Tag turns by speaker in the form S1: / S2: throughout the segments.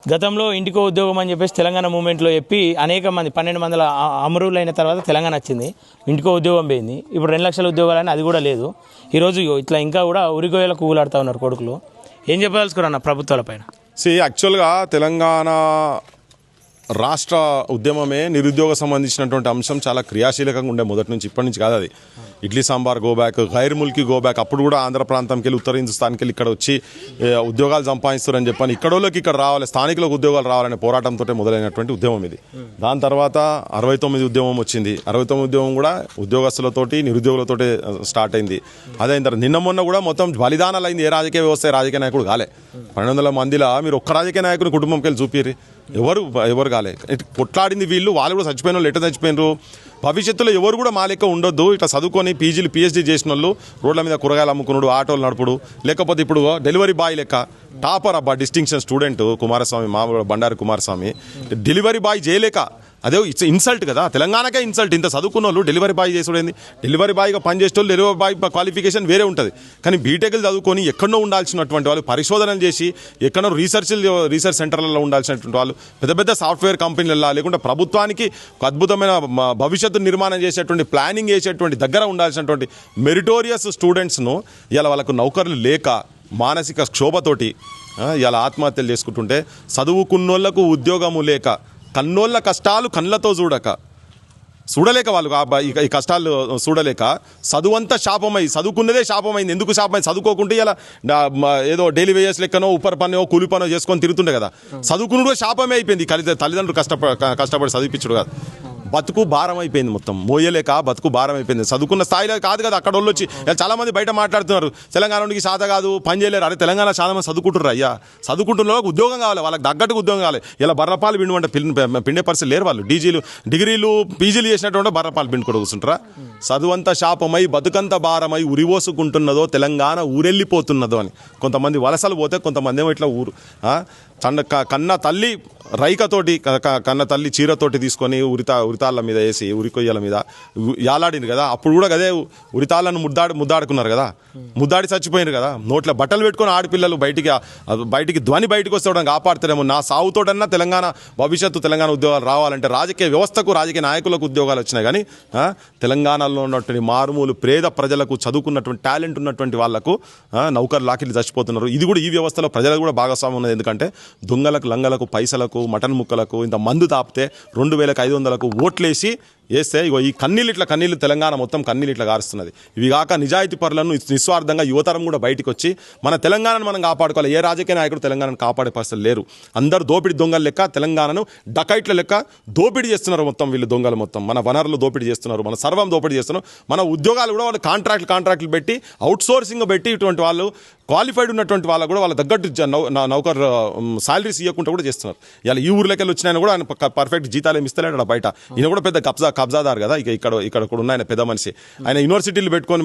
S1: గతంలో ఇంటికో ఉద్యోగం అని చెప్పేసి తెలంగాణ మూవ్మెంట్లో చెప్పి అనేక మంది 12 మంది అమరులైన తర్వాత తెలంగాణ వచ్చింది. ఇంటికో ఉద్యోగం పోయింది. ఇప్పుడు 2 లక్షల ఉద్యోగాలని అది కూడా లేదు. ఈరోజు ఇట్లా ఇంకా కూడా ఉరిగోయలకు ఊలాడుతూ ఉన్నారు కొడుకులు. ఏం చెప్పదలుచుకున్నా ప్రభుత్వాలపైన?
S2: యాక్చువల్గా తెలంగాణ రాష్ట్ర ఉద్యమమే నిరుద్యోగ సంబంధించినటువంటి అంశం చాలా క్రియాశీలకంగా ఉండే మొదటి నుంచి, ఇప్పటి నుంచి కాదు. అది ఇడ్లీ సాంబార్ గోబ్యాక్, గైర్ ముల్కీ గోబ్యాక్. అప్పుడు కూడా ఆంధ్ర ప్రాంతంకి వెళ్ళి ఉత్తర హిందుస్థాన్కి వెళ్ళి ఇక్కడ వచ్చి ఉద్యోగాలు సంపాదిస్తారని చెప్పని ఇక్కడోళ్ళకి ఇక్కడ రావాలి, స్థానికులకు ఉద్యోగాలు రావాలనే పోరాటంతో మొదలైనటువంటి ఉద్యమం ఇది. దాని తర్వాత 69 ఉద్యమం వచ్చింది. 69 ఉద్యమం కూడా ఉద్యోగస్తులతోటి నిరుద్యోగులతోటి స్టార్ట్ అయింది. అదైన తర్వాత నిన్న మొన్న కూడా మొత్తం బలిదానాలు అయింది. ఏ రాజకీయ వ్యవస్థ రాజకీయ నాయకుడు కాలే. 1200 మందిలో మీరు ఒక్క రాజకీయ నాయకుని కుటుంబంకి వెళ్ళి చూపిరి, ఎవరు కాలే. కొట్లాడింది వీళ్ళు. వాళ్ళు కూడా చచ్చిపోయిన వాళ్ళు ఎట్లా చచ్చిపోయినారు? భవిష్యత్తులో ఎవరు కూడా మా లెక్క ఉండొద్దు. ఇట్లా చదువుకొని పీజీలు పిహెచ్డీ చేసిన వాళ్ళు రోడ్ల మీద కూరగాయలు అమ్ముకున్నాడు, ఆటోలు నడుపుడు, లేకపోతే ఇప్పుడు డెలివరీ బాయ్ లెక్క టాపర్ అబ్బా డిస్టింక్షన్ స్టూడెంట్ కుమారస్వామి, మామూలు బండారు కుమారస్వామి డెలివరీ బాయ్ చేయలేక, అదే ఇట్స్ ఇన్సల్ట్ కదా, తెలంగాణకే ఇన్సల్ట్. ఇంత చదువుకున్న వాళ్ళు డెలివరీ బాయ్ చేసుడేంది? డెలివరీ బాయ్గా పనిచేసే వాళ్ళు డెలివరీ బాయ్ క్వాలిఫికేషన్ వేరే ఉంటుంది. కానీ బీటెక్లు చదువుకొని ఎక్కడో ఉండాల్సినటువంటి వాళ్ళు, పరిశోధనలు చేసి ఎక్కడో రీసెర్చ్ సెంటర్లలో ఉండాల్సినటువంటి వాళ్ళు, పెద్ద పెద్ద సాఫ్ట్వేర్ కంపెనీలలో, లేకుంటే ప్రభుత్వానికి ఒక అద్భుతమైన భవిష్యత్తు నిర్మాణం చేసేటువంటి ప్లానింగ్ చేసేటువంటి దగ్గర ఉండాల్సినటువంటి మెరిటోరియస్ స్టూడెంట్స్ను ఇలా వాళ్ళకు నౌకర్లు లేక మానసిక క్షోభతోటి ఇలా ఆత్మహత్యలు చేసుకుంటుంటే, చదువుకున్నోళ్లకు ఉద్యోగము లేక, కన్నోళ్ళ కష్టాలు కళ్ళతో చూడలేక వాళ్ళు ఈ కష్టాలు చూడలేక చదువంతా శాపమై, చదువుకున్నదే శాపమైంది. ఎందుకు శాపమైంది? చదువుకోకుంటే ఇలా ఏదో డైలీ వేజెస్ లెక్కనో ఉప్పర్ పనో కూలి పనో చేసుకొని తిరుగుతుండే కదా. చదువుకున్నది శాపమే అయిపోయింది. తల్లిదండ్రులు కష్టపడి చదివించుడు కాదు, బతుకు భారం అయిపోయింది. మొత్తం మోయలేక బతుకు భారం అయిపోయింది. చదువుకున్న స్థాయిలో కాదు కదా. అక్కడ వాళ్ళు వచ్చి చాలామంది బయట మాట్లాడుతున్నారు, తెలంగాణకి సాధ కాదు, పని చేయలేరు. అరే తెలంగాణ చాలా మంది చదువుకుంటున్నారు అయ్యా. చదువుకుంటున్న వాళ్ళకి ఉద్యోగం కావాలి, వాళ్ళకి తగ్గట్టుగా ఉద్యోగం కావాలి. ఇలా బర్రపాలు పిండి పిండే పరిస్థితి లేరు వాళ్ళు. డిగ్రీలు పీజీలు చేసినటువంటి బర్రపాలు పిండుకొని కూర్చుంటారా? చదువంతా శాపమై బతుకంత భారమై ఉరివోసుకుంటున్నదో తెలంగాణ ఊరెళ్ళిపోతున్నదో అని కొంతమంది వలసలు పోతే, కొంతమంది ఏమో ఇట్లా కన్న తల్లి రైకతోటి, కన్న తల్లి చీరతోటి తీసుకొని ఉరితాళ్ళ మీద వేసి, ఉరికొయ్యల మీద యాలాడింది కదా. అప్పుడు కూడా అదే ఉరితాళ్ళను ముద్దాడుకున్నారు కదా, ముద్దాడి చచ్చిపోయినారు కదా. నోట్ల బట్టలు పెట్టుకొని ఆడపిల్లలు బయటికి ధ్వని బయటకు వస్తే కాపాడుతారేమో. నా సాగుతోటన్నా తెలంగాణ భవిష్యత్తు, తెలంగాణ ఉద్యోగాలు రావాలంటే రాజకీయ వ్యవస్థకు, రాజకీయ నాయకులకు ఉద్యోగాలు వచ్చినాయి. కానీ తెలంగాణలో ఉన్నటువంటి మారుమూలు పేద ప్రజలకు, చదువుకున్నటువంటి టాలెంట్ ఉన్నటువంటి వాళ్లకు నౌకరు లాకిలు చచ్చిపోతున్నారు. ఇది కూడా ఈ వ్యవస్థలో ప్రజలకు కూడా భాగస్వామ్యం ఉన్నది. ఎందుకంటే దొంగలకు, లంగలకు, పైసలకు, మటన్ ముక్కలకు ఇంత మందు తాపితే 2500కు ఓట్లేసి వేస్తే ఇగో ఈ కన్నీళ్ళు తెలంగాణ మొత్తం కన్నీళ్ళు ఇట్లా గారుస్తున్నది. ఇవి కాక నిజాయితీ పరులను నిస్వార్థంగా యువతరం కూడా బయటకు వచ్చి మన తెలంగాణను మనం కాపాడుకోవాలి. ఏ రాజకీయ నాయకుడు తెలంగాణను కాపాడే పరిస్థితులు లేరు. అందరూ దోపిడి దొంగల లెక్క తెలంగాణను డకైట్ల లెక్క దోపిడీ చేస్తున్నారు. మొత్తం వీళ్ళు దొంగలు మొత్తం మన వనరులు దోపిడీ చేస్తున్నారు, మన సర్వం దోపిడీ చేస్తున్నారు. మన ఉద్యోగాలు కూడా వాళ్ళు కాంట్రాక్టులు పెట్టి, అవుట్సోర్సింగ్ పెట్టి, ఇటువంటి వాళ్ళు క్వాలిఫైడ్ ఉన్నటువంటి వాళ్ళకు కూడా వాళ్ళ తగ్గట్టు నౌకర్ సాలరీస్ ఇవ్వకుండా కూడా చేస్తున్నారు. ఇలా ఈ ఊర్లోకి వెళ్ళి వచ్చిన కూడా ఆయన పర్ఫెక్ట్ జీతాలు ఏమి ఇస్తలేడు బయట. ఈయన కూడా పెద్ద కబ్జాదారు కదా. ఇక్కడ కూడా ఉన్న ఆయన పెద్ద మనిషి. ఆయన యూనివర్సిటీలు పెట్టుకొని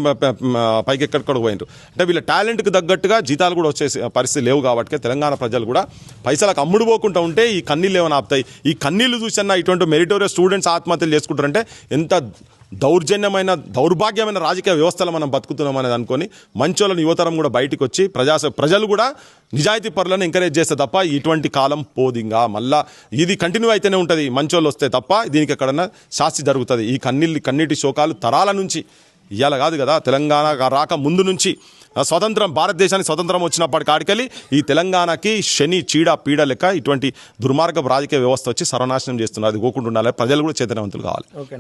S2: పైకి ఎక్కడిక్కడ పోయినారు. అంటే వీళ్ళ టాలెంట్కి తగ్గట్టుగా జీతాలు కూడా వచ్చే పరిస్థితి లేవు. కాబట్టి తెలంగాణ ప్రజలు కూడా పైసలకు అమ్ముడు పోకుండా ఉంటే ఈ కన్నీళ్ళు ఏమైనా ఆపుతాయి. ఈ కన్నీళ్ళు చూసన్నా ఇటువంటి మెరిటోరియస్ స్టూడెంట్స్ ఆత్మహత్యలు చేసుకుంటారంటే ఎంత దౌర్భాగ్యమైన రాజకీయ వ్యవస్థలో మనం బతుకుతున్నాం అనేది అనుకొని మంచోళ్ళని యువతరం కూడా బయటకు వచ్చి ప్రజలు కూడా నిజాయితీ పరులను ఎంకరేజ్ చేస్తే తప్ప ఇటువంటి కాలం పోదింగా మళ్ళా ఇది కంటిన్యూ అయితేనే ఉంటుంది. మంచోళ్ళు వస్తే తప్ప దీనికి ఎక్కడన్నా శాస్తి జరుగుతుంది. ఈ కన్నీటి శోకాలు తరాల నుంచి ఇవాళ కాదు కదా. తెలంగాణ రాక ముందు నుంచి భారతదేశానికి స్వతంత్రం వచ్చినప్పటి కాడికెళ్ళి ఈ తెలంగాణకి శని చీడ పీడ లెక్క ఇటువంటి దుర్మార్గ రాజకీయ వ్యవస్థ వచ్చి సర్వనాశనం చేస్తున్నారు. అది పోకుండా ఉండాలి. ప్రజలు కూడా చైతన్యవంతులు కావాలి.
S1: ఓకే.